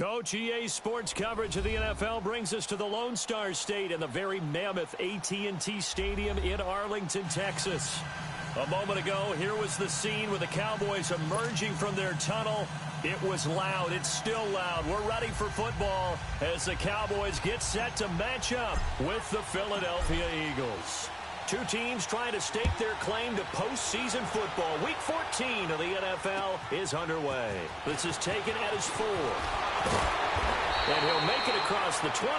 Coach, EA Sports coverage of the NFL brings us to the Lone Star State and the very mammoth AT&T Stadium in Arlington, Texas. A moment ago, here was the scene with the Cowboys emerging from their tunnel. It was loud. It's still loud. We're ready for football as the Cowboys get set to match up with the Philadelphia Eagles. Two teams trying to stake their claim to postseason football. Week 14 of the NFL is underway. This is taken at his 4. And he'll make it across the 20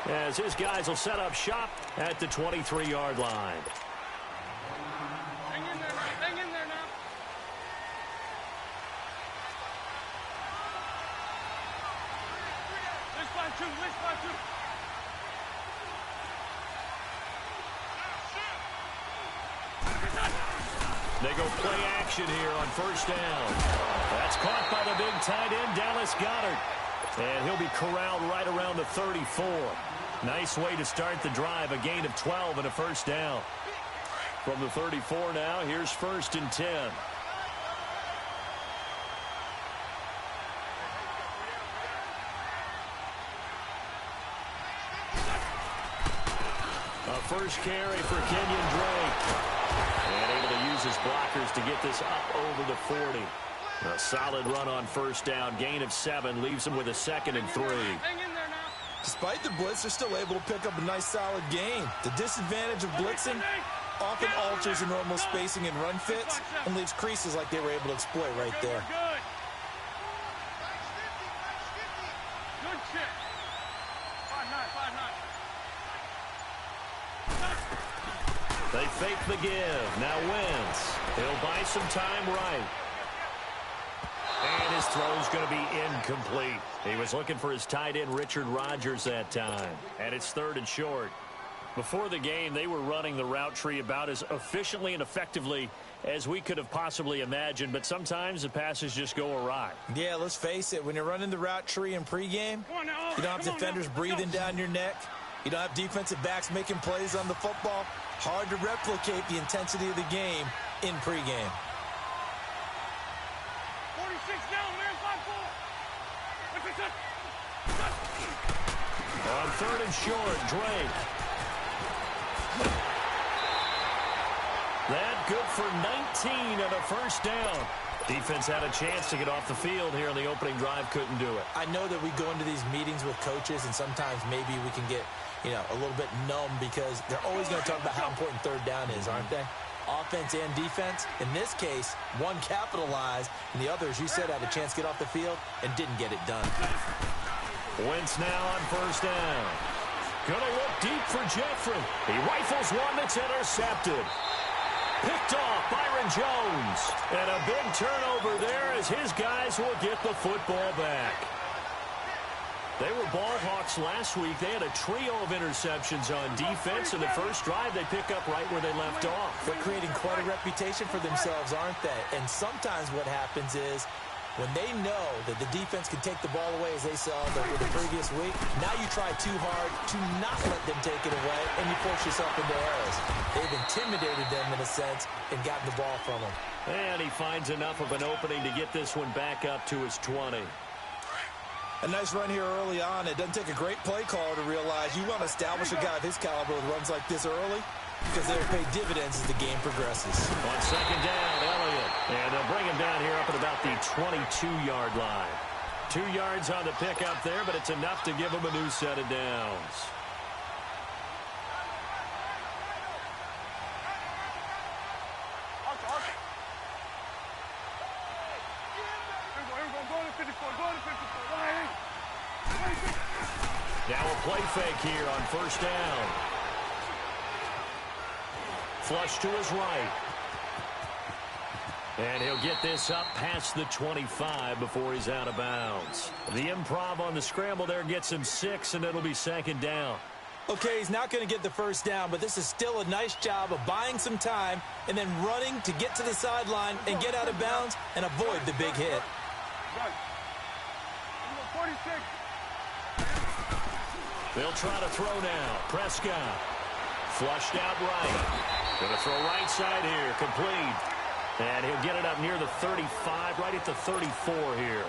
as his guys will set up shop at the 23-yard line. Hang in there now. Hang in there now. Let's find two. Let's find two. They go play action here on first down. That's caught by the big tight end, Dallas Goedert. And he'll be corralled right around the 34. Nice way to start the drive, a gain of 12 and a first down. From the 34 now, here's 1st and 10. A first carry for Kenyon Drake. And able to use his blockers to get this up over the 40. A solid run on first down. Gain of 7 leaves him with a 2nd and 3. Despite the blitz, they're still able to pick up a nice solid gain. The disadvantage of blitzing often alters the normal spacing and run fits and leaves creases like they were able to exploit right there. Good chip. 5-9, 5-9. They fake the give. Now Wentz. He'll buy some time right. And his throw's going to be incomplete. He was looking for his tight end, Richard Rodgers, that time. And it's 3rd and short. Before the game, they were running the route tree about as efficiently and effectively as we could have possibly imagined. But sometimes the passes just go awry. Yeah, let's face it. When you're running the route tree in pregame, you don't have defenders breathing down your neck. You don't have defensive backs making plays on the football. Hard to replicate the intensity of the game in pregame. 46 down, man. 5-4. On 3rd and short, Drake. That good for 19 and a first down. Defense had a chance to get off the field here in the opening drive. Couldn't do it. I know that we go into these meetings with coaches, and sometimes maybe we can get, a little bit numb because they're always going to talk about how important 3rd down is, aren't they? Offense and defense. In this case, one capitalized, and the other, as you said, had a chance to get off the field and didn't get it done. Wentz now on first down. Gonna look deep for Jeffrey. He rifles one that's intercepted. Picked off Byron Jones. And a big turnover there as his guys will get the football back. They were ball hawks last week. They had a trio of interceptions on defense. In the first drive, they pick up right where they left off. They're creating quite a reputation for themselves, aren't they? And sometimes what happens is when they know that the defense can take the ball away, as they saw the previous week, now you try too hard to not let them take it away, and you force yourself into errors. They've intimidated them, in a sense, and gotten the ball from them. And he finds enough of an opening to get this one back up to his 20. A nice run here early on. It doesn't take a great play caller to realize you want to establish a guy of his caliber with runs like this early because they'll pay dividends as the game progresses. On 2nd down, Elliott. And they'll bring him down here up at about the 22-yard line. 2 yards on the pickup there, but it's enough to give him a new set of downs. Now a play fake here on first down. Flush to his right. And he'll get this up past the 25 before he's out of bounds. The improv on the scramble there gets him 6, and it'll be 2nd down. Okay, he's not going to get the first down, but this is still a nice job of buying some time and then running to get to the sideline and get out of bounds and avoid the big hit. 46. They'll try to throw now. Prescott. Flushed out right. Going to throw right side here. Complete. And he'll get it up near the 35, right at the 34 here.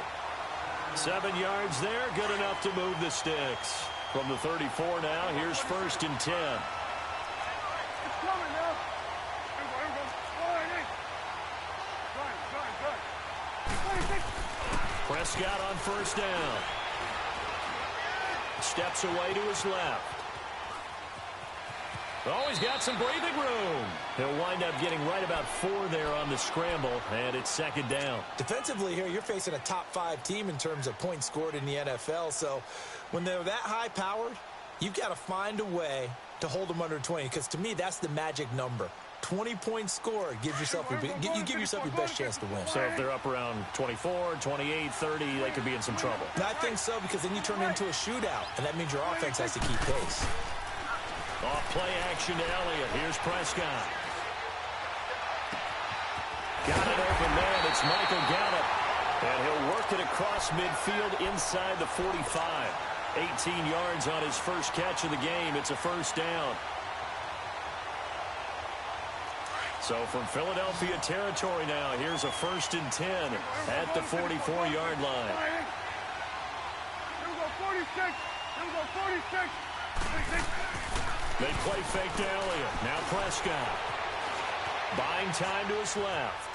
7 yards there, good enough to move the sticks. From the 34 now, here's 1st and 10. It's coming now. Here we go. All right, Good. 26. Prescott on 1st down. Steps away to his left. Oh, he's got some breathing room. He'll wind up getting right about 4 there on the scramble, and it's 2nd down. Defensively here, you're facing a top-5 team in terms of points scored in the NFL, so when they're that high-powered, you've got to find a way to hold them under 20, because to me, that's the magic number. 20 points scored, you give yourself your best chance to win. So if they're up around 24, 28, 30, they could be in some trouble. I think so, because then you turn it into a shootout, and that means your offense has to keep pace. Off play action to Elliott. Here's Prescott. Got it open man. It's Michael Gallup. And he'll work it across midfield inside the 45. 18 yards on his first catch of the game. It's a 1st down. So from Philadelphia territory now, here's a 1st and 10 at the 44-yard line. Here we go, 46. Here we go, 46. 46. They play fake to Elliott. Now Prescott. Buying time to his left.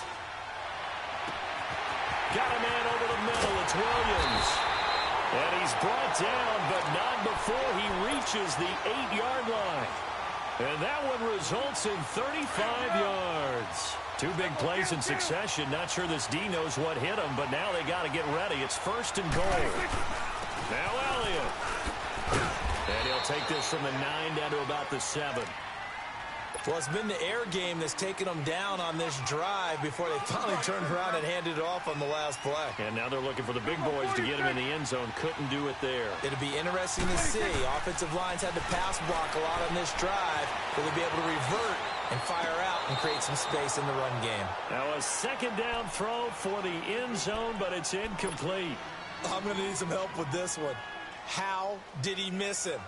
Got a man over the middle. It's Williams. And he's brought down, but not before he reaches the 8-yard line. And that one results in 35 yards. 2 big plays in succession. Not sure this D knows what hit him, but now they got to get ready. It's 1st and goal. Now Elliott. And he'll take this from the 9 down to about the 7. Well, it's been the air game that's taken them down on this drive before they finally turned around and handed it off on the last play. And now they're looking for the big boys to get him in the end zone. Couldn't do it there. It'll be interesting to see. Offensive lines had to pass block a lot on this drive. Will they be able to revert and fire out and create some space in the run game? Now a 2nd down throw for the end zone, but it's incomplete. I'm going to need some help with this one. How did he miss him?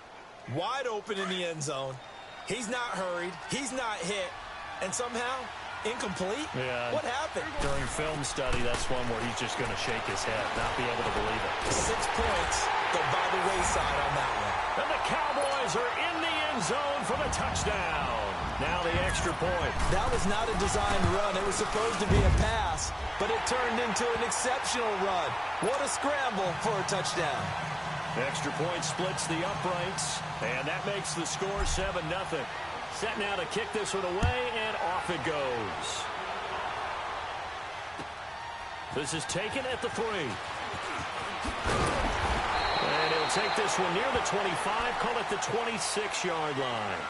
Wide open in the end zone. He's not hurried. He's not hit. And somehow, incomplete? Yeah. What happened? During film study, that's one where he's just going to shake his head, not be able to believe it. 6 points go by the wayside on that one. And the Cowboys are in the end zone for the touchdown. Now the extra point. That was not a designed run. It was supposed to be a pass, but it turned into an exceptional run. What a scramble for a touchdown. Extra point splits the uprights, and that makes the score 7-0. Set now to kick this one away, and off it goes. This is taken at the 3. And he'll take this one near the 25, call it the 26-yard line.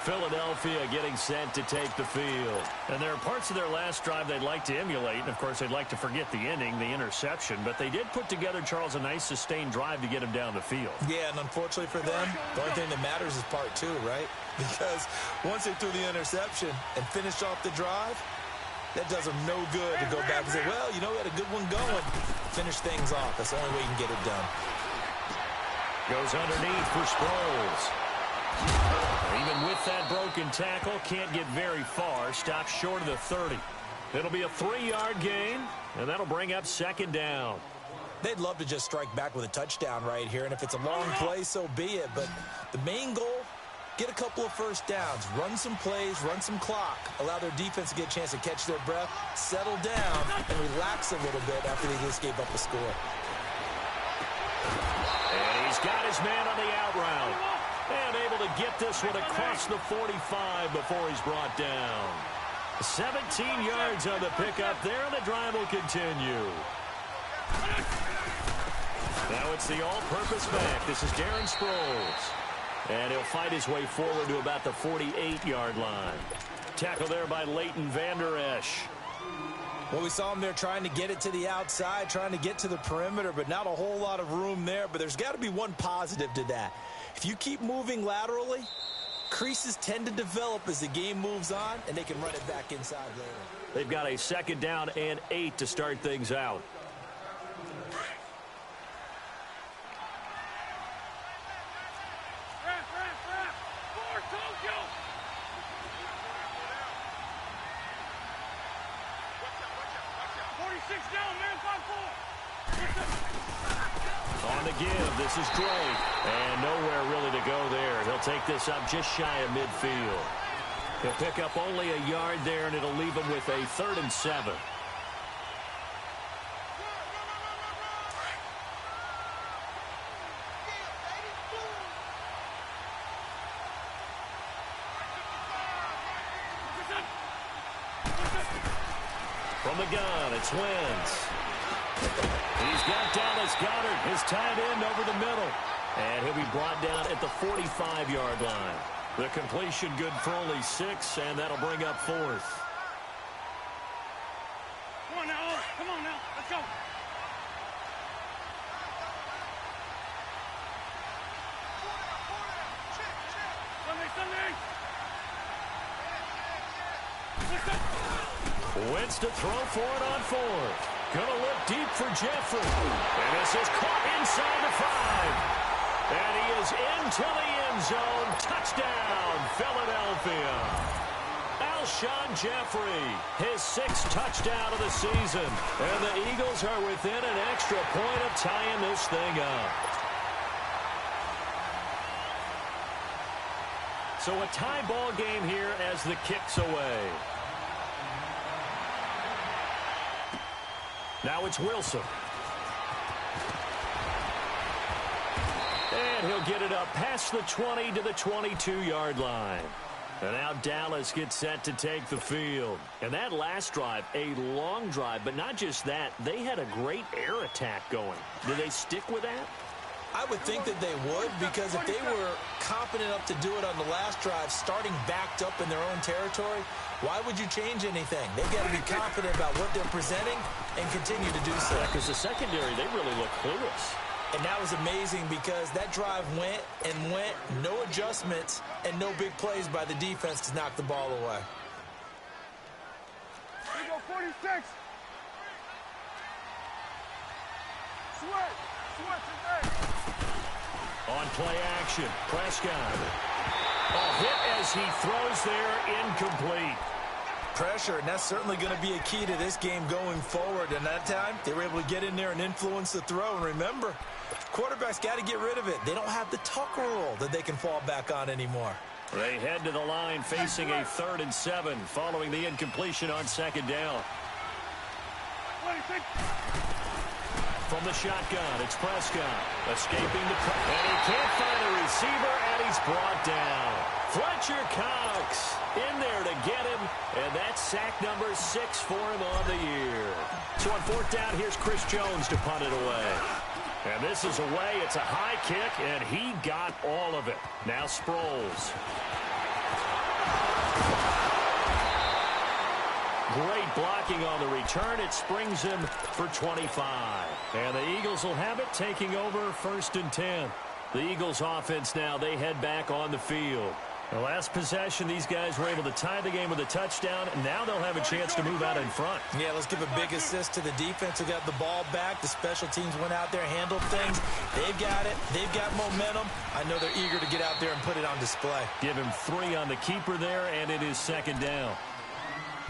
Philadelphia getting set to take the field. And there are parts of their last drive they'd like to emulate. And, of course, they'd like to forget the ending, the interception. But they did put together, Charles, a nice sustained drive to get him down the field. Yeah, and unfortunately for them, the only thing that matters is part 2, right? Because once they threw the interception and finished off the drive, that does them no good to go back and say, well, you know, we had a good one going. Finish things off. That's the only way you can get it done. Goes underneath for Sproles. Even with that broken tackle, can't get very far. Stops short of the 30. It'll be a 3-yard gain, and that'll bring up 2nd down. They'd love to just strike back with a touchdown right here, and if it's a long play, so be it. But the main goal, get a couple of first downs, run some plays, run some clock, allow their defense to get a chance to catch their breath, settle down, and relax a little bit after they just gave up a score. And he's got his man on the out route. And able to get this one across the 45 before he's brought down. 17 yards on the pickup there, and the drive will continue. Now it's the all-purpose back. This is Darren Sproles. And he'll fight his way forward to about the 48-yard line. Tackle there by Leighton Vander Esch. Well, we saw him there trying to get it to the outside, trying to get to the perimeter, but not a whole lot of room there. But there's got to be one positive to that. If you keep moving laterally, creases tend to develop as the game moves on, and they can run it back inside later. They've got a 2nd down and 8 to start things out. Tokyo! 46 down, man, 5-4. On the give, this is Drake. And nowhere really to go there. He'll take this up just shy of midfield. He'll pick up only a yard there, and it'll leave him with a 3rd and 7. From the gun, it's Wentz. He's got Dallas Goedert, his tight end, over the middle. And he'll be brought down at the 45-yard line. The completion good for only 6, and that'll bring up 4th. Come on now, come on now, let's go. Sunday. Wentz to throw for it on 4th. Gonna look deep for Jeffrey. And this is caught inside the 5. And he is into the end zone. Touchdown, Philadelphia. Alshon Jeffrey, his 6th touchdown of the season. And the Eagles are within an extra point of tying this thing up. So a tie ball game here as the kick's away. Now it's Wilson. And he'll get it up past the 20 to the 22-yard line. And now Dallas gets set to take the field. And that last drive, a long drive, but not just that. They had a great air attack going. Do they stick with that? I would think that they would, because if they were competent enough to do it on the last drive, starting backed up in their own territory, why would you change anything? They've got to be confident about what they're presenting and continue to do so. Because the secondary, they really look clueless. And that was amazing because that drive went and went, no adjustments and no big plays by the defense to knock the ball away. Here we go, 46. Sweat today. On play action, Prescott. A hit as he throws there, incomplete. Pressure, and that's certainly going to be a key to this game going forward. And that time, they were able to get in there and influence the throw. And remember, quarterbacks got to get rid of it. They don't have the Tucker rule that they can fall back on anymore. They head to the line facing a 3rd and 7 following the incompletion on 2nd down. 26. From the shotgun, it's Prescott escaping the pressure. And he can't find a receiver, and he's brought down. Fletcher Cox in there to get him, and that's sack number 6 for him on the year. So on 4th down, here's Chris Jones to punt it away. And this is away. It's a high kick, and he got all of it. Now Sproles. Great blocking on the return. It springs him for 25. And the Eagles will have it, taking over 1st and 10. The Eagles offense now, they head back on the field. The last possession, these guys were able to tie the game with a touchdown, and now they'll have a chance to move out in front. Yeah, let's give a big assist to the defense who got the ball back. The special teams went out there, handled things. They've got it. They've got momentum. I know they're eager to get out there and put it on display. Give him 3 on the keeper there, and it is 2nd down.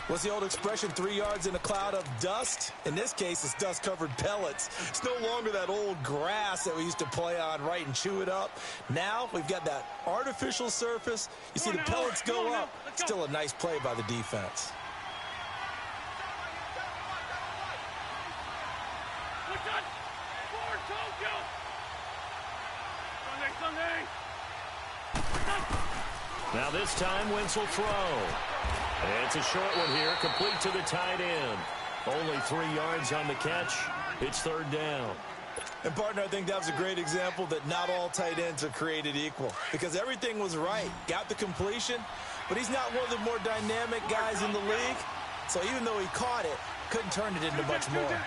What's the old expression, 3 yards in a cloud of dust? In this case, it's dust-covered pellets. It's no longer that old grass that we used to play on, right, and chew it up. Now we've got that artificial surface. You see the pellets go up. Still a nice play by the defense. Now this time, Wentz will throw. And it's a short one here, complete to the tight end. Only 3 yards on the catch. It's 3rd down. And, partner, I think that was a great example that not all tight ends are created equal. Because everything was right. Got the completion, but he's not one of the more dynamic guys in the league. So even though he caught it, couldn't turn it into much more.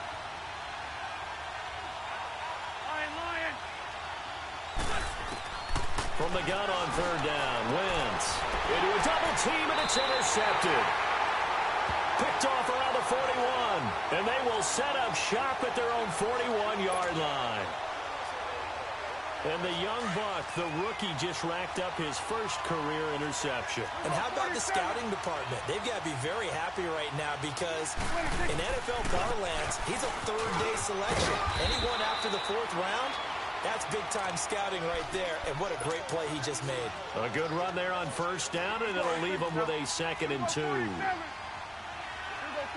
From the gun on 3rd down, Wentz into a double team, and it's intercepted. Picked off around the 41, and they will set up shop at their own 41-yard line. And the young buck, the rookie, just racked up his first career interception. And how about the scouting department? They've got to be very happy right now because in NFL parlance, he's a 3rd-day selection. Anyone after the 4th round, That's big-time scouting right there, and what a great play he just made. A good run there on first down, and it'll leave him with a 2nd and 2. Here we go,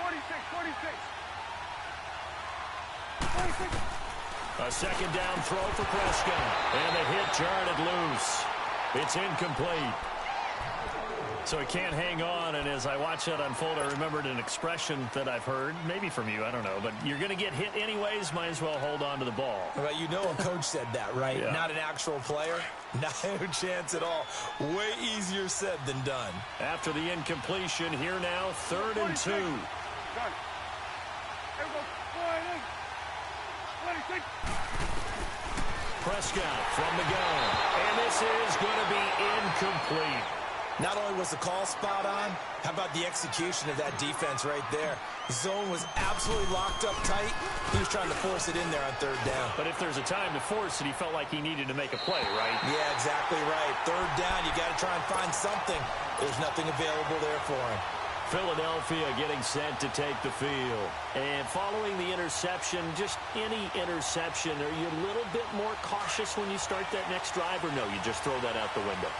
46, 46. 46. A 2nd down throw for Prescott, and the hit jarred it loose. It's incomplete. So he can't hang on, and as I watch that unfold, I remembered an expression that I've heard, maybe from you, I don't know, but you're going to get hit anyways, might as well hold on to the ball. Well, you know a coach said that, right? Yeah. Not an actual player. No chance at all. Way easier said than done. After the incompletion, here now, 3rd and 2. Done. Here we go, 46. Prescott from the gun, and this is going to be incomplete. Not only was the call spot on, how about the execution of that defense right there? The zone was absolutely locked up tight. He was trying to force it in there on 3rd down. But if there's a time to force it, he felt like he needed to make a play, right? Yeah, exactly right. 3rd down, you got to try and find something. There's nothing available there for him. Philadelphia getting set to take the field. And following the interception, just any interception, are you a little bit more cautious when you start that next drive, or no, you just throw that out the window?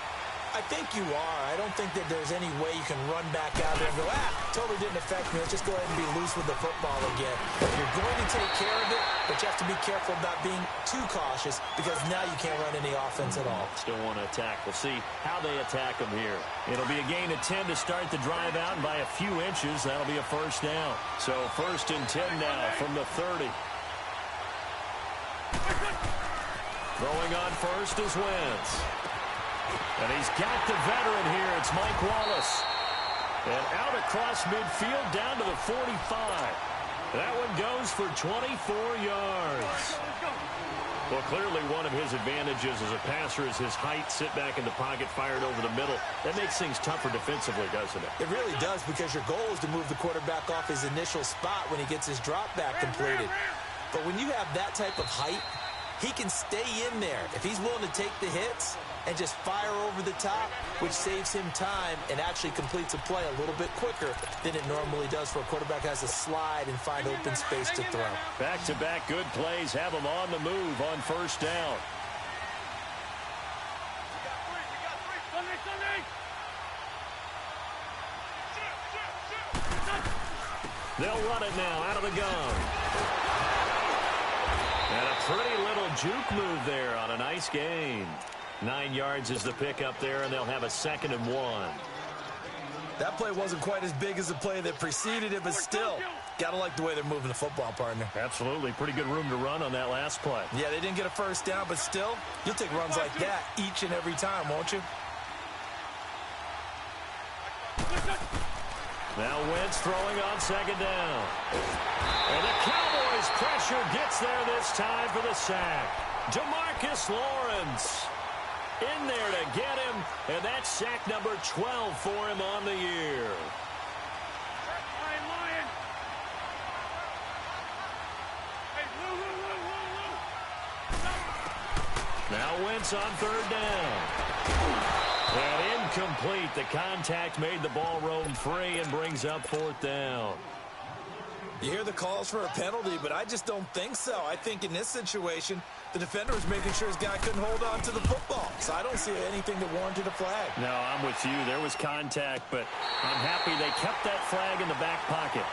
I think you are. I don't think that there's any way you can run back out there and go, totally didn't affect me. Let's just go ahead and be loose with the football again. You're going to take care of it, but you have to be careful about being too cautious because now you can't run any offense at all. Still want to attack. We'll see how they attack them here. It'll be a gain of 10 to start the drive out, and by a few inches, that'll be a 1st down. So 1st and 10 now from the 30. Throwing on first is Wentz. And he's got the veteran here. It's Mike Wallace. And out across midfield down to the 45. That one goes for 24 yards. Well, clearly one of his advantages as a passer is his height. Sit back in the pocket, fired over the middle. That makes things tougher defensively, doesn't it? It really does, because your goal is to move the quarterback off his initial spot when he gets his drop back completed. But when you have that type of height, he can stay in there if he's willing to take the hits and just fire over the top, which saves him time and actually completes a play a little bit quicker than it normally does for a quarterback who has to slide and find open space to throw. Back-to-back good plays have him on the move on 1st down. They'll run it now out of the gun. And a pretty little juke move there on a nice gain. 9 yards is the pickup there, and they'll have a 2nd and 1. That play wasn't quite as big as the play that preceded it, but still, got to like the way they're moving the football, partner. Absolutely. Pretty good room to run on that last play. Yeah, they didn't get a 1st down, but still, you'll take runs like that each and every time, won't you? Now Wentz throwing on 2nd down. And the Cowboys pressure gets there this time for the sack. Jamarcus Lawrence in there to get him, and that's sack number 12 for him on the year. Now Wentz on 3rd down. And incomplete. The contact made the ball roam free and brings up 4th down. You hear the calls for a penalty, but I just don't think so. I think in this situation, the defender was making sure his guy couldn't hold on to the football. So I don't see anything that warranted a flag. No, I'm with you. There was contact, but I'm happy they kept that flag in the back pocket.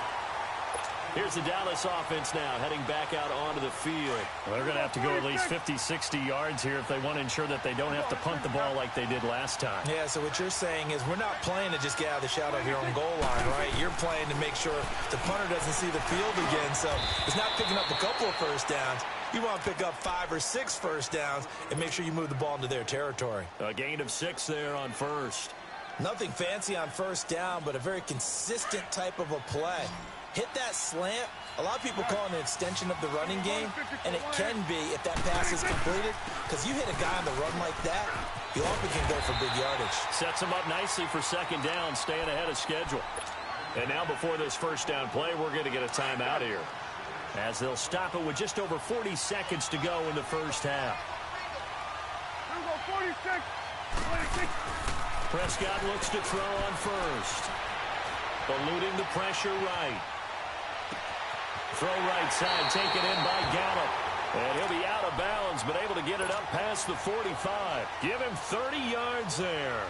Here's the Dallas offense now, heading back out onto the field. Well, they're going to have to go at least 50, 60 yards here if they want to ensure that they don't have to punt the ball like they did last time. Yeah, so what you're saying is we're not playing to just get out of the shadow of your own goal line, right? You're playing to make sure the punter doesn't see the field again. So it's not picking up a couple of 1st downs. You want to pick up 5 or 6 1st downs and make sure you move the ball into their territory. A gain of 6 there on 1st. Nothing fancy on 1st down, but a very consistent type of a play. Hit that slant. A lot of people call it an extension of the running game, and it can be if that pass is completed, because you hit a guy on the run like that, you often can go for big yardage. Sets him up nicely for 2nd down, staying ahead of schedule. And now before this 1st down play, we're going to get a timeout here, as they'll stop it with just over 40 seconds to go in the 1st half. Here we go, 46. 26. Prescott looks to throw on 1st. Eluding the pressure right. Throw right side, taken in by Gallup. And he'll be out of bounds downs, but able to get it up past the 45. Give him 30 yards there.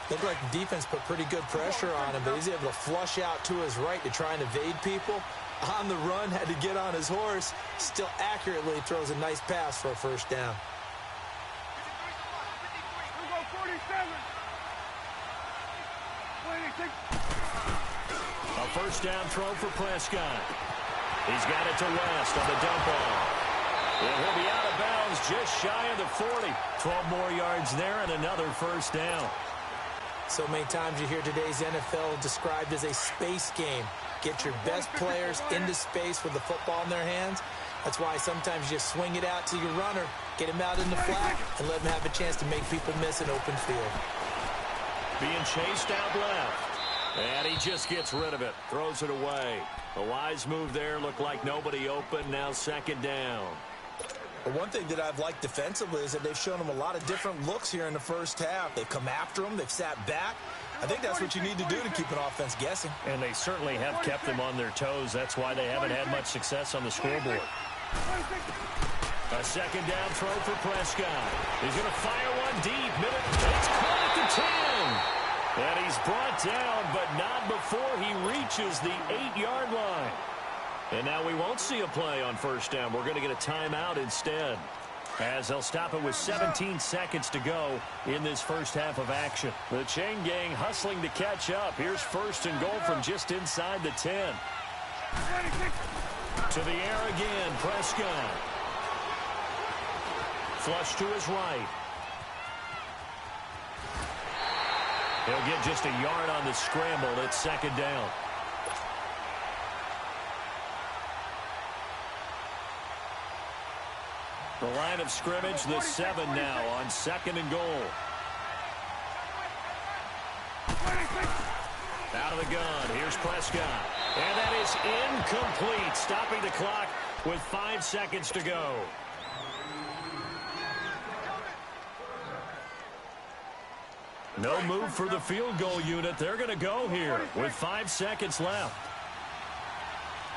Looked like the defense put pretty good pressure on him, but he's able to flush out to his right to try and evade people. On the run, had to get on his horse. Still accurately throws a nice pass for a first down. A first down throw for Prescott. He's got it to West on the dump off. And he'll be out of bounds just shy of the 40. 12 more yards there and another first down. So many times you hear today's NFL described as a space game. Get your best players into space with the football in their hands. That's why sometimes you swing it out to your runner, get him out in the flat, and let him have a chance to make people miss an open field. Being chased out left. And he just gets rid of it. Throws it away. A wise move there. Looked like nobody open. Now second down. But one thing that I've liked defensively is that they've shown him a lot of different looks here in the first half. They've come after him. They've sat back. I think that's what you need to do to keep an offense guessing. And they certainly have kept them on their toes. That's why they haven't had much success on the scoreboard. A second down throw for Prescott. He's going to fire one deep. It's caught at the 10. And he's brought down, but not before he reaches the 8-yard line. And now we won't see a play on first down. We're going to get a timeout instead, as they'll stop it with 17 seconds to go in this first half of action. The chain gang hustling to catch up. Here's first and goal from just inside the 10. To the air again, Prescott. Flush to his right. He'll get just a yard on the scramble. It's second down. The line of scrimmage, the 7 now on second and goal. Out of the gun, here's Prescott. And that is incomplete, stopping the clock with 5 seconds to go. No move for the field goal unit. They're going to go here with 5 seconds left.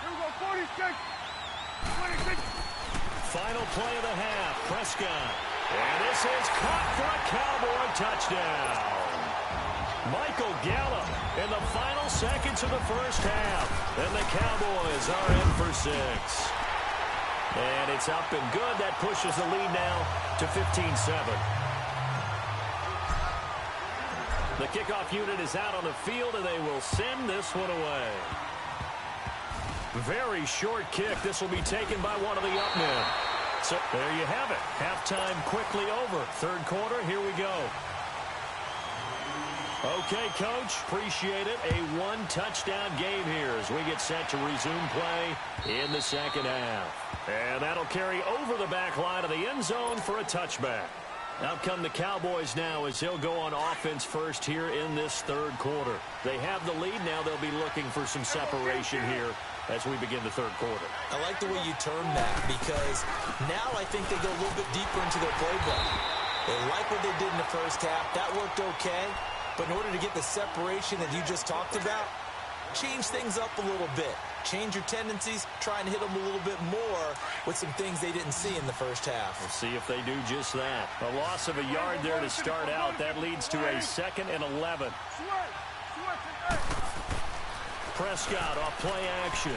Here we go, 46. 26. Final play of the half, Prescott. And this is caught for a Cowboy touchdown. Michael Gallup in the final seconds of the first half. And the Cowboys are in for 6. And it's up and good. That pushes the lead now to 15-7. The kickoff unit is out on the field, and they will send this one away. Very short kick. This will be taken by one of the up men. So there you have it. Halftime quickly over. Third quarter, here we go. Okay, Coach, appreciate it. A one-touchdown game here as we get set to resume play in the second half. And that'll carry over the back line of the end zone for a touchback. Out come the Cowboys now as they'll go on offense first here in this third quarter. They have the lead now. They'll be looking for some separation here as we begin the third quarter. I like the way you term that because now I think they go a little bit deeper into their playbook. They like what they did in the first half. That worked okay. But in order to get the separation that you just talked about, change things up a little bit. Change your tendencies, try and hit them a little bit more with some things they didn't see in the first half. We'll see if they do just that. A loss of a yard there to start out. That leads to a 2nd and 11. Prescott off play action.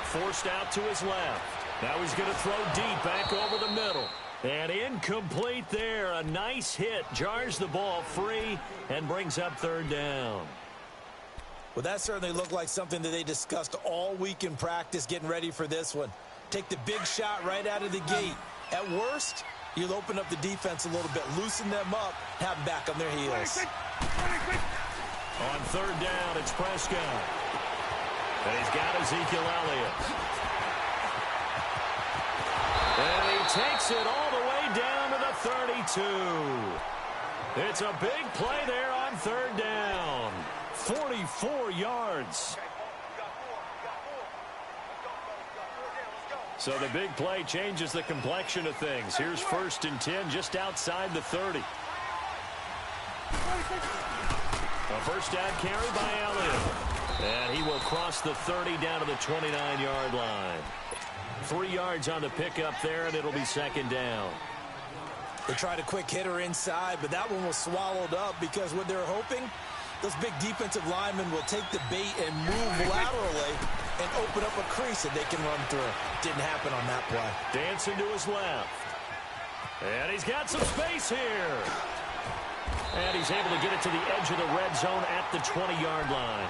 Forced out to his left. Now he's going to throw deep back over the middle. And incomplete there. A nice hit. Jars the ball free and brings up third down. Well, that certainly looked like something that they discussed all week in practice getting ready for this one. Take the big shot right out of the gate. At worst, you'll open up the defense a little bit, loosen them up, have them back on their heels. On third down, it's Prescott. And he's got Ezekiel Elliott. And he takes it all the way down to the 32. It's a big play there on third down. 44 yards. So the big play changes the complexion of things. Here's 1st and 10 just outside the 30. A first down carry by Elliott. And he will cross the 30 down to the 29-yard line. 3 yards on the pickup there, and it'll be second down. They tried a quick hitter inside, but that one was swallowed up because what they're hoping, those big defensive linemen will take the bait and move laterally and open up a crease that they can run through. Didn't happen on that play. Dancing to his left. And he's got some space here. And he's able to get it to the edge of the red zone at the 20-yard line.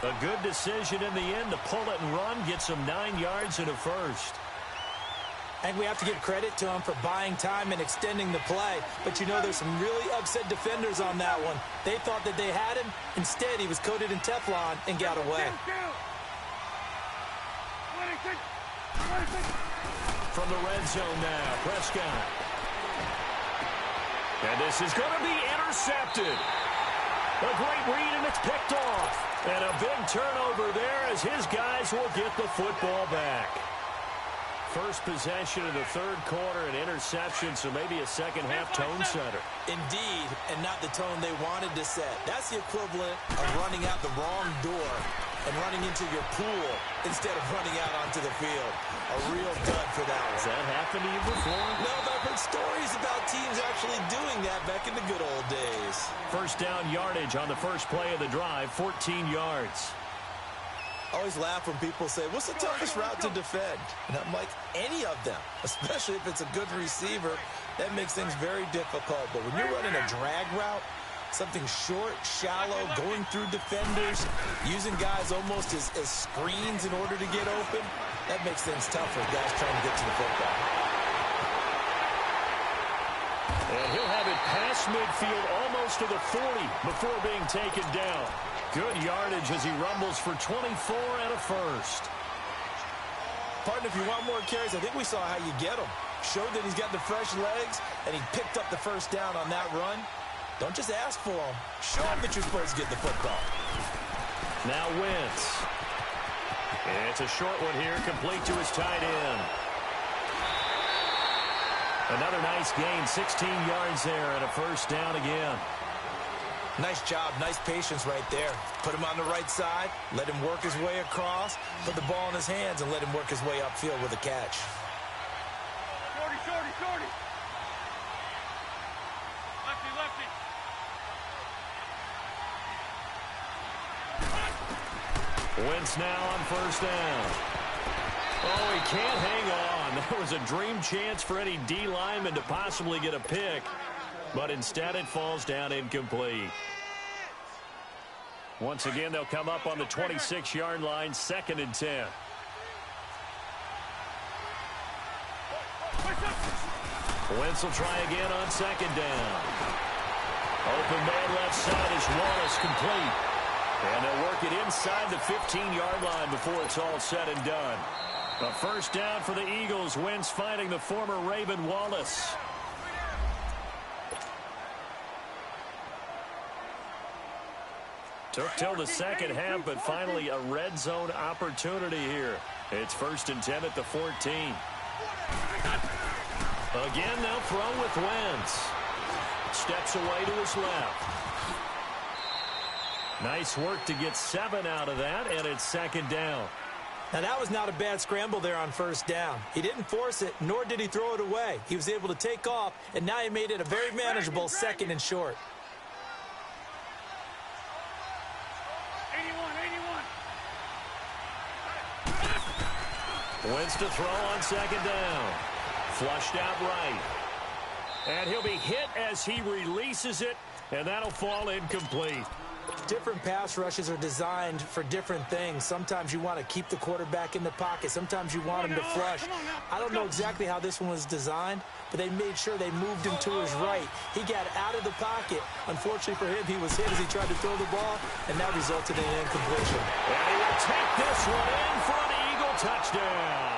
A good decision in the end to pull it and run, get some 9 yards and a first. I think we have to give credit to him for buying time and extending the play. But, you know, there's some really upset defenders on that one. They thought that they had him. Instead, he was coated in Teflon and got away. From the red zone now, Prescott. And this is going to be intercepted. A great read, and it's picked off. And a big turnover there as his guys will get the football back. First possession of the third quarter, an interception, so maybe a second-half tone setter. Indeed, and not the tone they wanted to set. That's the equivalent of running out the wrong door and running into your pool instead of running out onto the field. A real dud for that one. Has that happened to you before? No, but I've heard stories about teams actually doing that back in the good old days. First down yardage on the first play of the drive, 14 yards. I always laugh when people say, what's the toughest route to defend? And I'm like, any of them, especially if it's a good receiver. That makes things very difficult. But when you're running a drag route, something short, shallow, going through defenders, using guys almost as screens in order to get open, that makes things tough for guys trying to get to the football. And he'll have it past midfield almost to the 40 before being taken down. Good yardage as he rumbles for 24 and a first. Partner, if you want more carries, I think we saw how you get him. Showed that he's got the fresh legs, and he picked up the first down on that run. Don't just ask for him. Show him that you're supposed to get the football. Now Wentz. It's a short one here, complete to his tight end. Another nice gain, 16 yards there, and a first down again. Nice job, nice patience right there. Put him on the right side, let him work his way across, put the ball in his hands, and let him work his way upfield with a catch. Shorty, shorty, shorty. Lefty, lefty. Wentz now on first down. Oh, he can't hang on. There was a dream chance for any D lineman to possibly get a pick, but instead it falls down incomplete. Once again, they'll come up on the 26-yard line, 2nd and 10. Wentz will try again on 2nd down. Open man left side is Wallace, complete. And they'll work it inside the 15-yard line before it's all said and done. A first down for the Eagles. Wentz finding the former Raven Wallace. Took till the second half, but finally a red zone opportunity here. It's 1st and 10 at the 14. Again, they'll throw with Wentz. Steps away to his left. Nice work to get 7 out of that, and it's 2nd down. Now, that was not a bad scramble there on first down. He didn't force it, nor did he throw it away. He was able to take off, and now he made it a very manageable 2nd and short. 81. Wentz to throw on 2nd down. Flushed out right. And he'll be hit as he releases it, and that'll fall incomplete. Different pass rushes are designed for different things. Sometimes you want to keep the quarterback in the pocket. Sometimes you want him to flush. I don't know exactly how this one was designed, but they made sure they moved him to his right. He got out of the pocket. Unfortunately for him, he was hit as he tried to throw the ball, and that resulted in an incompletion. And he will take this one in for an Eagle touchdown.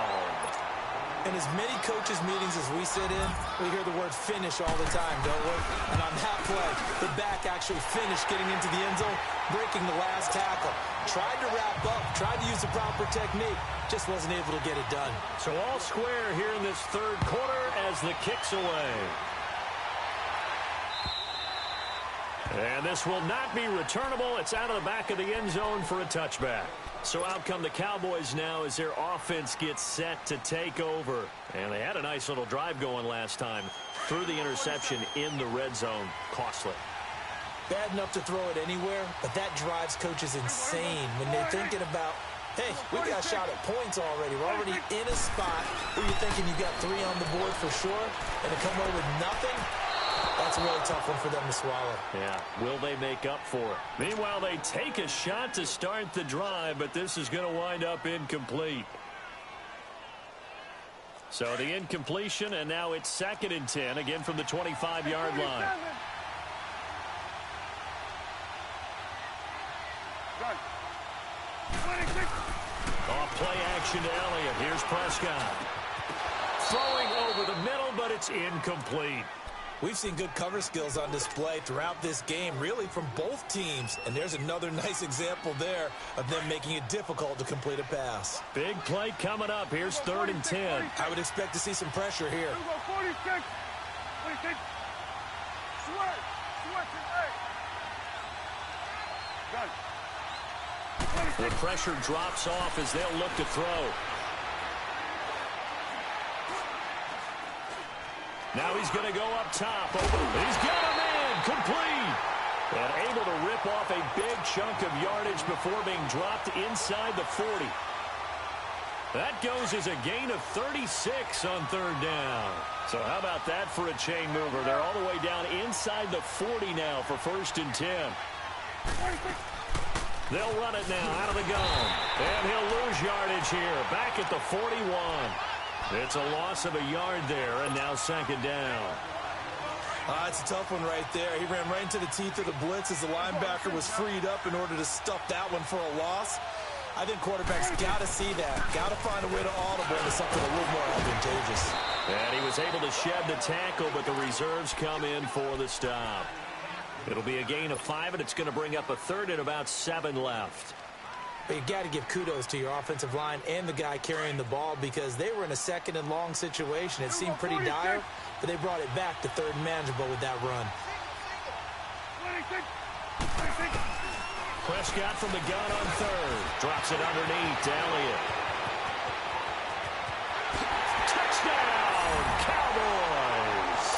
In as many coaches' meetings as we sit in, we hear the word finish all the time, don't we? And on that play, the back actually finished getting into the end zone, breaking the last tackle. Tried to wrap up, tried to use the proper technique, just wasn't able to get it done. So all square here in this third quarter as the kick's away. And this will not be returnable. It's out of the back of the end zone for a touchback. So out come the Cowboys now as their offense gets set to take over. And they had a nice little drive going last time. Threw the interception in the red zone. Costly. Bad enough to throw it anywhere, but that drives coaches insane when they're thinking about, hey, we got shot at points already. We're already in a spot where you're thinking you got 3 on the board for sure, and to come away with nothing, that's a really tough one for them to swallow. Yeah, will they make up for it? Meanwhile, they take a shot to start the drive, but this is going to wind up incomplete. So the incompletion, and now it's 2nd and 10, again from the 25-yard line. Off play action to Elliott. Here's Prescott. Throwing over the middle, but it's incomplete. We've seen good cover skills on display throughout this game, really from both teams. And there's another nice example there of them making it difficult to complete a pass. Big play coming up. Here's 3rd and 10. I would expect to see some pressure here. 46. 46. Sweat. Done. The pressure drops off as they'll look to throw. Now he's going to go up top. He's got a man. Complete. And able to rip off a big chunk of yardage before being dropped inside the 40. That goes as a gain of 36 on 3rd down. So how about that for a chain mover? They're all the way down inside the 40 now for 1st and 10. They'll run it now out of the gun. And he'll lose yardage here. Back at the 41. It's a loss of a yard there, and now 2nd down. It's a tough one right there. He ran right into the teeth of the blitz as the linebacker was freed up in order to stuff that one for a loss. I think quarterbacks got to see that. Got to find a way to audible into something a little more advantageous. And he was able to shed the tackle, but the reserves come in for the stop. It'll be a gain of 5, and it's going to bring up a 3rd and about 7 left. But you got to give kudos to your offensive line and the guy carrying the ball because they were in a 2nd and long situation. It seemed pretty dire, but they brought it back to 3rd and manageable with that run. Prescott from the gun on 3rd. Drops it underneath to Elliott. Touchdown, Cowboys!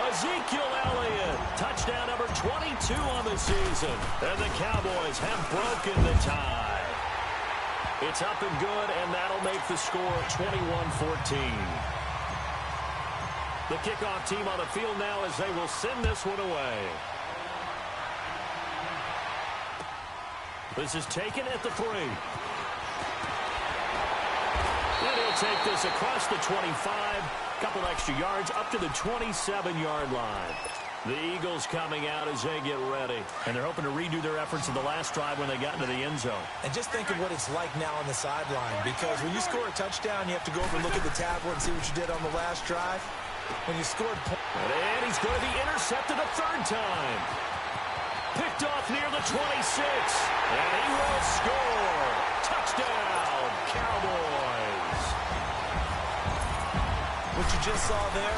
Ezekiel Elliott, touchdown number 22 on the season. And the Cowboys have broken the tie. It's up and good, and that'll make the score 21-14. The kickoff team on the field now as they will send this one away. This is taken at the 3. And he'll take this across the 25. Couple extra yards up to the 27-yard line. The Eagles coming out as they get ready. And they're hoping to redo their efforts in the last drive when they got into the end zone. And just think of what it's like now on the sideline. Because when you score a touchdown, you have to go over and look at the tablet and see what you did on the last drive. When you scored... And he's going to be intercepted a 3rd time. Picked off near the 26. And he will score. Touchdown, Cowboys. What you just saw there,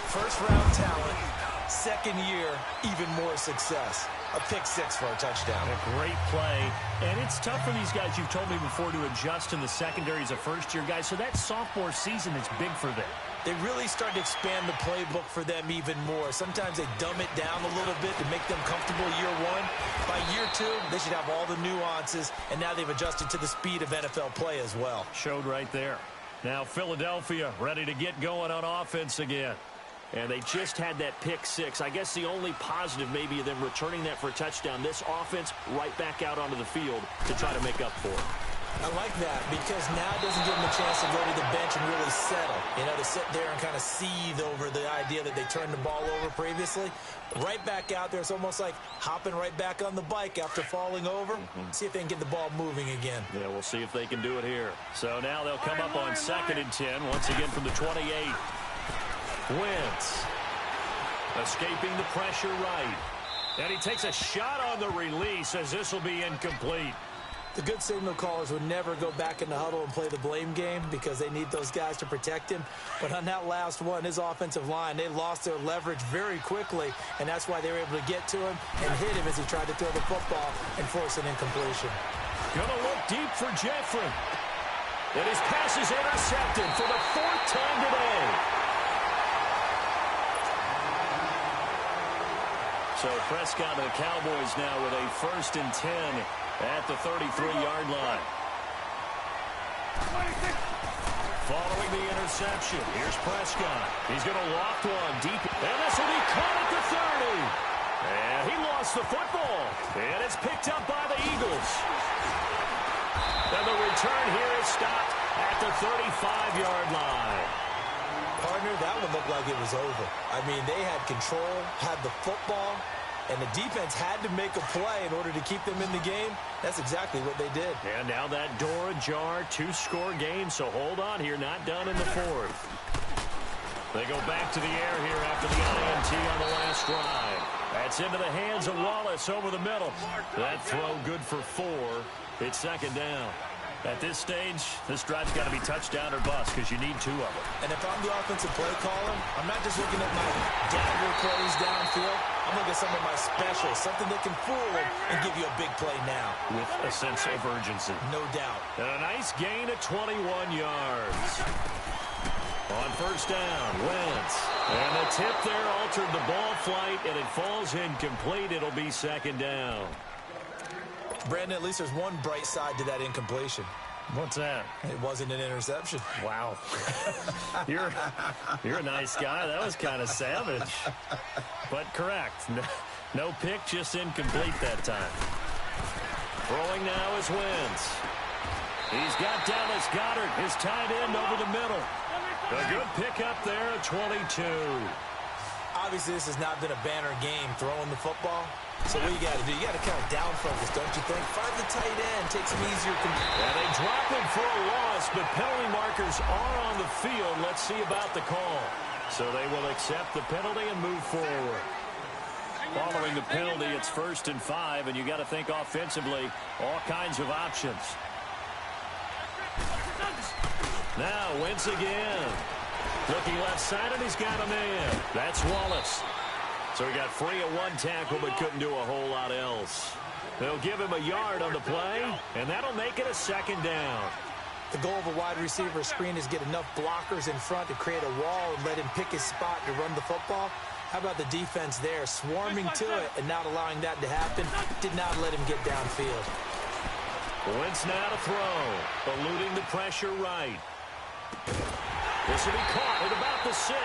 first-round talent, 2nd year, even more success. A pick-6 for a touchdown. A great play. And it's tough for these guys, you've told me before, to adjust in the secondary as a first-year guy. So that sophomore season is big for them. They really start to expand the playbook for them even more. Sometimes they dumb it down a little bit to make them comfortable year 1. By year 2, they should have all the nuances, and now they've adjusted to the speed of NFL play as well. Showed right there. Now Philadelphia ready to get going on offense again. And they just had that pick 6. I guess the only positive maybe of them returning that for a touchdown. This offense right back out onto the field to try to make up for it. I like that because now it doesn't give them a chance to go to the bench and really settle. You know, to sit there and kind of seethe over the idea that they turned the ball over previously. Right back out there, it's almost like hopping right back on the bike after falling over. See if they can get the ball moving again. Yeah, we'll see if they can do it here. So now they'll come up on 2nd and 10, once again from the 28. Wentz escaping the pressure right. And he takes a shot on the release as this will be incomplete. The good signal callers would never go back in the huddle and play the blame game because they need those guys to protect him. But on that last one, his offensive line, they lost their leverage very quickly, and that's why they were able to get to him and hit him as he tried to throw the football and force an incompletion. Gonna look deep for Jeffrey. And his pass is intercepted for the 4th time today. So Prescott and the Cowboys now with a 1st and 10 at the 33-yard line. Following the interception, here's Prescott. He's going to loft one deep. And this will be caught at the 30. And he lost the football. And it's picked up by the Eagles. And the return here is stopped at the 35-yard line. Partner, that one looked like it was over. I mean, they had control, had the football, and the defense had to make a play in order to keep them in the game. That's exactly what they did. And now that door ajar, 2-score game, so hold on here, not done in the 4th. They go back to the air here after the INT on the last drive. That's into the hands of Wallace over the middle. That throw good for 4. It's 2nd down. At this stage, this drive's got to be touchdown or bust because you need 2 of them. And if I'm the offensive play caller, I'm not just looking at my dagger plays downfield. I'm looking at some of my specials, something that can fool them and give you a big play now. With a sense of urgency. No doubt. And a nice gain of 21 yards. On 1st down, Wentz. And the tip there altered the ball flight, and it falls incomplete. It'll be 2nd down. Brandon, at least there's one bright side to that incompletion. What's that? It wasn't an interception. Wow. You're a nice guy. That was kind of savage. But correct. No pick, just incomplete that time. Throwing now is Wentz. He's got Dallas Goedert, his tight end, over the middle. A good pickup there at 22. Obviously, this has not been a banner game throwing the football. So what you got to do, you got to kind of down focus, don't you think? Find the tight end, take some easier. And they drop him for a loss, but penalty markers are on the field. Let's see about the call. So they will accept the penalty and move forward. Following the penalty, it's 1st and 5, and you got to think offensively, all kinds of options. Now Wentz again. Looking left side, and he's got a man. That's Wallace. So he got free of 1 tackle, but couldn't do a whole lot else. They'll give him a yard on the play, and that'll make it a 2nd down. The goal of a wide receiver screen is get enough blockers in front to create a wall and let him pick his spot to run the football. How about the defense there, swarming to it and not allowing that to happen? Did not let him get downfield. Wentz now to throw, eluding the pressure right. This will be caught at about the 6.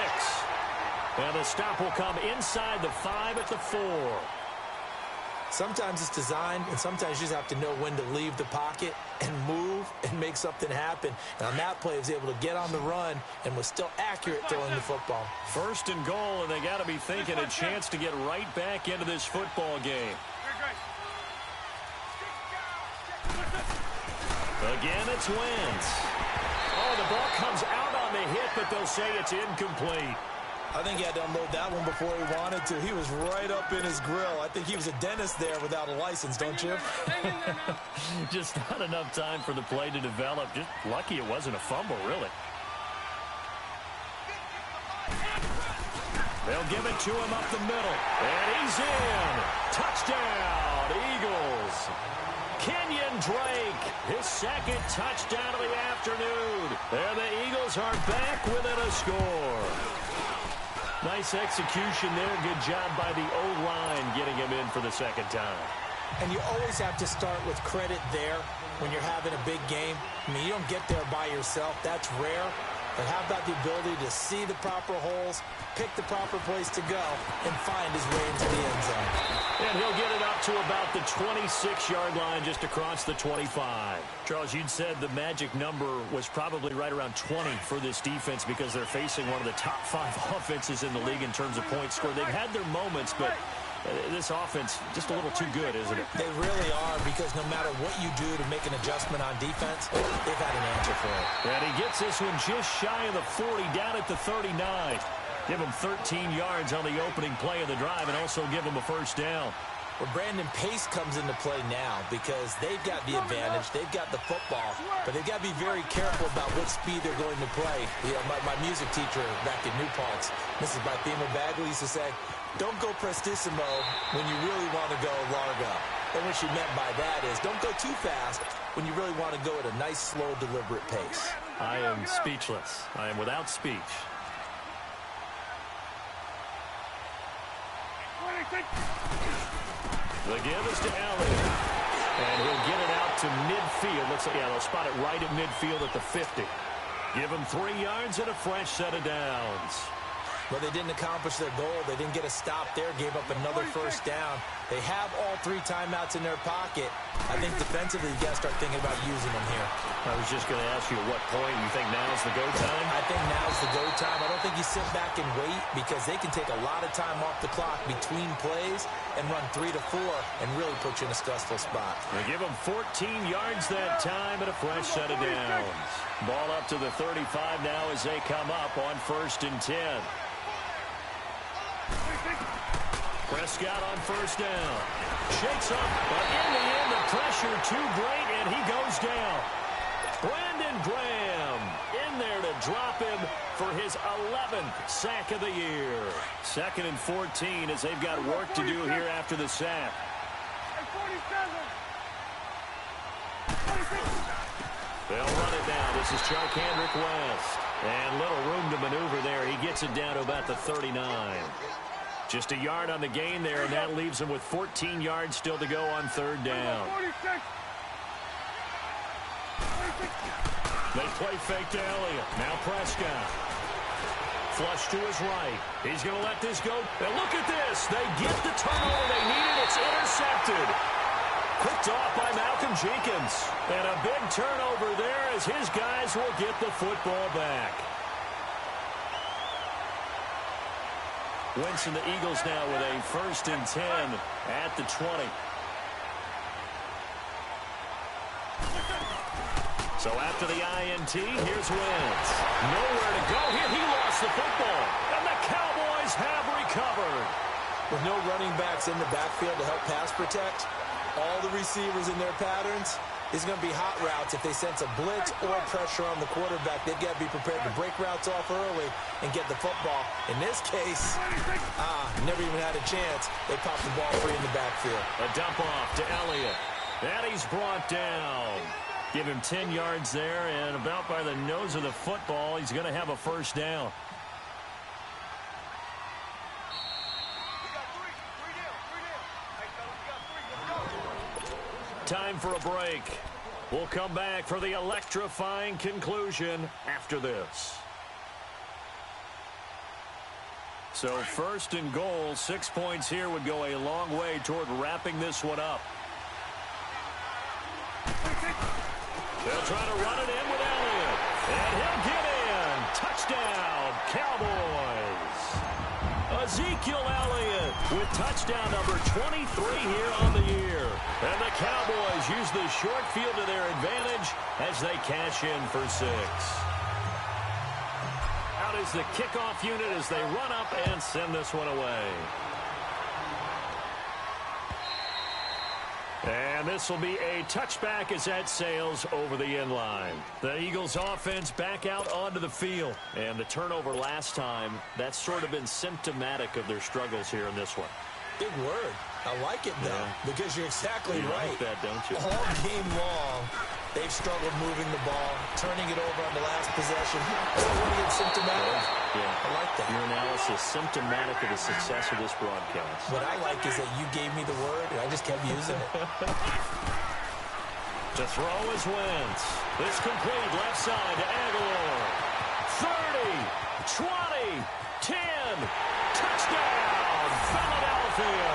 And the stop will come inside the 5 at the 4. Sometimes it's designed, and sometimes you just have to know when to leave the pocket and move and make something happen. And on that play, he was able to get on the run and was still accurate throwing the football. 1st and goal, and they got to be thinking a chance to get right back into this football game. Again, it's Wentz. Oh, the ball comes out on the hit, but they'll say it's incomplete. I think he had to unload that one before he wanted to. He was right up in his grill. I think he was a dentist there without a license, don't you? Just not enough time for the play to develop. Just lucky it wasn't a fumble, really. They'll give it to him up the middle. And he's in. Touchdown, Eagles. Kenyon Drake, his 2nd touchdown of the afternoon. And the Eagles are back within a score. Nice execution there. Good job by the O-line getting him in for the 2nd time. And you always have to start with credit there when you're having a big game. I mean, you don't get there by yourself. That's rare. But how about the ability to see the proper holes, pick the proper place to go, and find his way into the end zone? And he'll get it up to about the 26-yard line just across the 25. Charles, you'd said the magic number was probably right around 20 for this defense because they're facing one of the top 5 offenses in the league in terms of points scored. They've had their moments, but this offense just a little too good, isn't it? They really are, because no matter what you do to make an adjustment on defense, they've had an answer for it. And he gets this one just shy of the 40, down at the 39. Give him 13 yards on the opening play of the drive and also give him a 1st down. Well, Brandon, pace comes into play now because they've got the advantage. They've got the football, but they've got to be very careful about what speed they're going to play. You know, my music teacher back in New Paltz, Mrs. Bathema Bagley, used to say, don't go prestissimo when you really want to go largo. And what she meant by that is don't go too fast when you really want to go at a nice, slow, deliberate pace. I am speechless. I am without speech. The give is to Elliott. And he'll get it out to midfield. Looks like, yeah, they'll spot it right at midfield at the 50. Give him 3 yards and a fresh set of downs. Well, they didn't accomplish their goal. They didn't get a stop there, gave up another first down. They have all 3 timeouts in their pocket. I think defensively, you got to start thinking about using them here. I was just going to ask you at what point you think now's the go time? I think now's the go time. I don't think you sit back and wait because they can take a lot of time off the clock between plays and run 3 to 4 and really put you in a stressful spot. They give them 14 yards that time and a fresh set of downs. Ball up to the 35 now as they come up on 1st and 10. Prescott on first down. Shakes up, but in the end, the pressure too great, and he goes down. Brandon Graham in there to drop him for his 11th sack of the year. 2nd and 14 as they've got work to do here after the sack. They'll run it now. This is Charkandrick West. And little room to maneuver there. He gets it down to about the 39. Just a yard on the gain there, and that leaves him with 14 yards still to go on 3rd down. They play fake to Elliott. Now Prescott. Flush to his right. He's going to let this go. And look at this. They get the turnover they needed. It's intercepted. Picked off by Malcolm Jenkins. And a big turnover there as his guys will get the football back. Wentz and the Eagles now with a 1st and 10 at the 20. So after the INT, here's Wentz. Nowhere to go here. He lost the football. And the Cowboys have recovered. With no running backs in the backfield to help pass protect, all the receivers in their patterns, it's going to be hot routes. If they sense a blitz or pressure on the quarterback, they've got to be prepared to break routes off early and get the football. In this case, never even had a chance. They popped the ball free in the backfield. A dump off to Elliott. And he's brought down. Give him 10 yards there, and about by the nose of the football, he's going to have a 1st down. Time for a break. We'll come back for the electrifying conclusion after this. So 1st and goal, 6 points here would go a long way toward wrapping this one up. They'll try to run it in with Elliott. And he'll get in. Touchdown, Cowboys. Ezekiel Elliott with touchdown number 23 here on the year. And the Cowboys use the short field to their advantage as they cash in for 6. Out is the kickoff unit as they run up and send this one away. And this will be a touchback as that sails over the end line. The Eagles offense back out onto the field. And the turnover last time, that's sort of been symptomatic of their struggles here in this one. Big word. I like it, though, because you're exactly right. You like that, don't you? All game long, they've struggled moving the ball, turning it over on the last possession. So really it's symptomatic. Yeah. I like that. Your analysis symptomatic of the success of this broadcast. What I like is that you gave me the word, and I just kept using it. To throw is Wentz. This complete left side to Aguilar. 30, 20, 10. Touchdown, Philadelphia.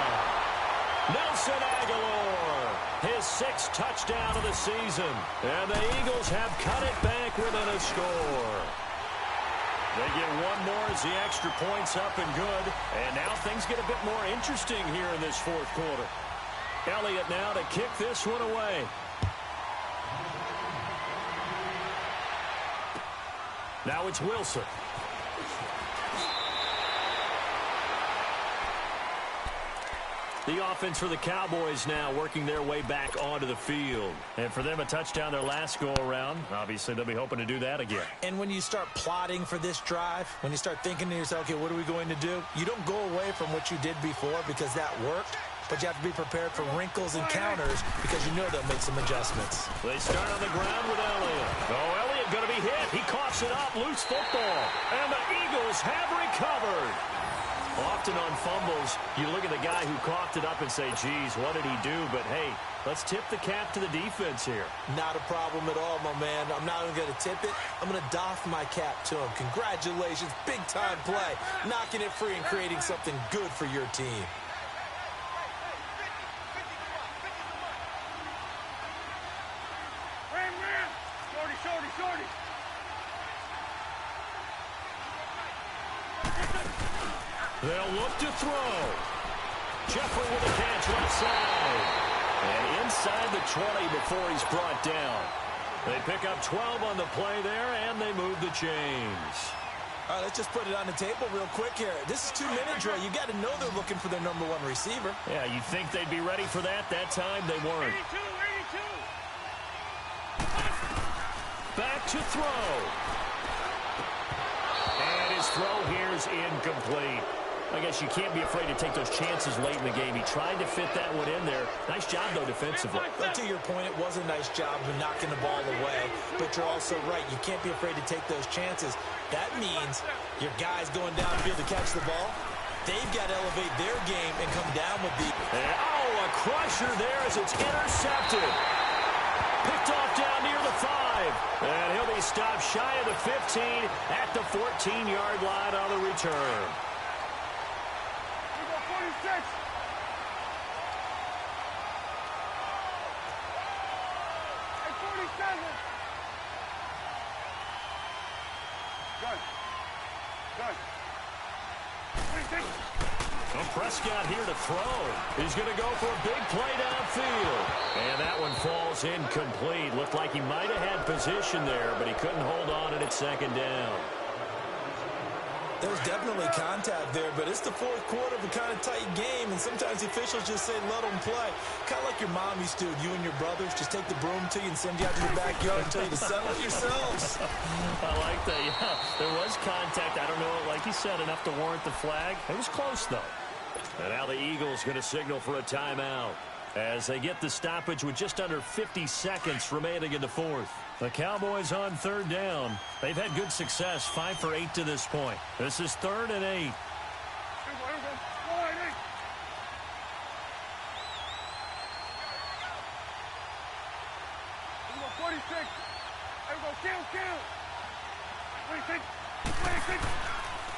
Nelson Aguilar, his 6th touchdown of the season. And the Eagles have cut it back within a score. They get one more as the extra point's up and good. And now things get a bit more interesting here in this 4th quarter. Elliott now to kick this one away. Now it's Wilson. The offense for the Cowboys now working their way back onto the field. And for them, a touchdown their last go-around. Obviously, they'll be hoping to do that again. And when you start plotting for this drive, when you start thinking to yourself, okay, what are we going to do? You don't go away from what you did before because that worked. but you have to be prepared for wrinkles and counters because you know they'll make some adjustments. They start on the ground with Elliott. Oh, Elliott going to be hit. He coughs it up. Loose football. And the Eagles have recovered. Often on fumbles, you look at the guy who coughed it up and say, geez, what did he do? But, hey, let's tip the cap to the defense here. Not a problem at all, my man. I'm not even going to tip it. I'm going to doff my cap to him. Congratulations. Big-time play. Knocking it free and creating something good for your team. Shorty. They'll look to throw. Jeffrey with a catch left side. And inside the 20 before he's brought down. They pick up 12 on the play there, and they move the chains. All right, let's just put it on the table real quick here. This is 2-minute drill. You got to know they're looking for their #1 receiver. Yeah, you think they'd be ready for that? That time they weren't. 82. Back to throw. And his throw here is incomplete. I guess you can't be afraid to take those chances late in the game. He tried to fit that one in there. Nice job, though, defensively. But to your point, it was a nice job of knocking the ball away. But you're also right. You can't be afraid to take those chances. That means your guys going downfield to catch the ball, they've got to elevate their game and come down with the... And, oh, a crusher there as it's intercepted. Picked off down near the 5. And he'll be stopped shy of the 15 at the 14-yard line on the return. 46. And 47. Good. 26. Well, Prescott here to throw. He's going to go for a big play downfield. And that one falls incomplete. Looked like he might have had position there, but he couldn't hold on it at second down. There's definitely contact there, but it's the fourth quarter of a kind of tight game, and sometimes the officials just say, let them play. Kind of like your mom used to, you and your brothers, just take the broom to you and send you out to the backyard and tell you to settle it yourselves. I like that, yeah. There was contact. I don't know, like you said, enough to warrant the flag. It was close, though. And now the Eagles going to signal for a timeout as they get the stoppage with just under 50 seconds remaining in the fourth. The Cowboys on third down. They've had good success, 5 for 8 to this point. This is 3rd and 8.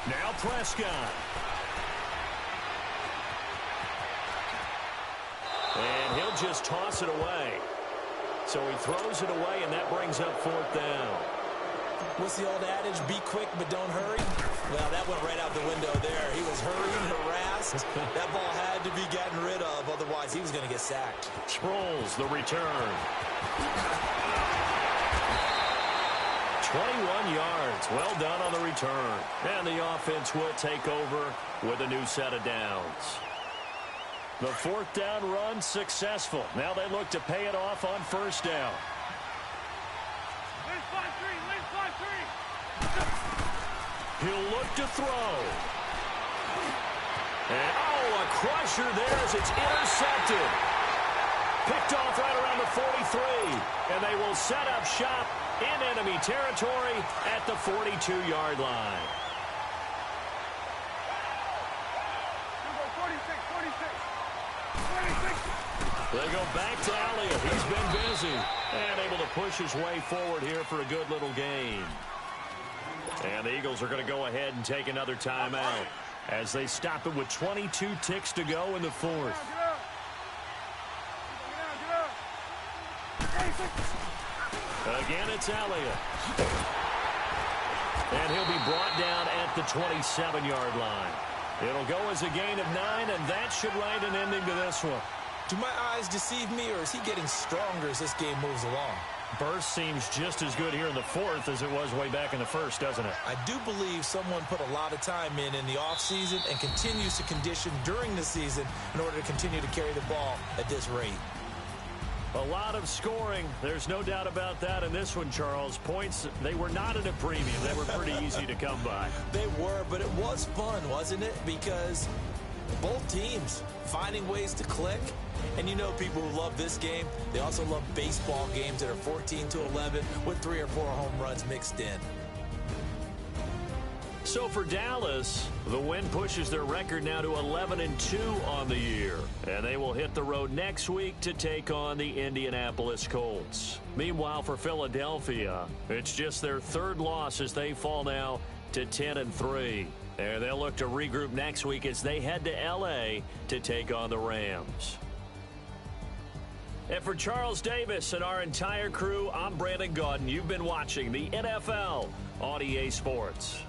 Now Prescott. And he'll just toss it away. So he throws it away, and that brings up 4th down. What's the old adage? Be quick, but don't hurry. Well, that went right out the window there. He was hurrying, harassed. That ball had to be gotten rid of. Otherwise, he was going to get sacked. Sproles, the return. 21 yards. Well done on the return. And the offense will take over with a new set of downs. The 4th down run successful. Now they look to pay it off on 1st down. He'll look to throw. And, oh, a crusher there as it's intercepted. Picked off right around the 43. And they will set up shop in enemy territory at the 42-yard line. They go back to Elliott. He's been busy and able to push his way forward here for a good little game. And the Eagles are going to go ahead and take another timeout as they stop it with 22 ticks to go in the 4th. Again, it's Elliott. And he'll be brought down at the 27-yard line. It'll go as a gain of 9, and that should write an ending to this one. Do my eyes deceive me, or is he getting stronger as this game moves along? Burst seems just as good here in the 4th as it was way back in the 1st, doesn't it? I do believe someone put a lot of time in the offseason and continues to condition during the season in order to continue to carry the ball at this rate. A lot of scoring. There's no doubt about that in this one, Charles. Points, they were not at a premium. They were pretty easy to come by. They were, but it was fun, wasn't it? Because Both teams finding ways to click. And you know people who love this game, they also love baseball games that are 14-11 with 3 or 4 home runs mixed in. So for Dallas, the win pushes their record now to 11-2 on the year. And they will hit the road next week to take on the Indianapolis Colts. Meanwhile, for Philadelphia, it's just their 3rd loss as they fall now to 10-3. And they'll look to regroup next week as they head to L.A. to take on the Rams. And for Charles Davis and our entire crew, I'm Brandon Gaudin. You've been watching the NFL on EA Sports.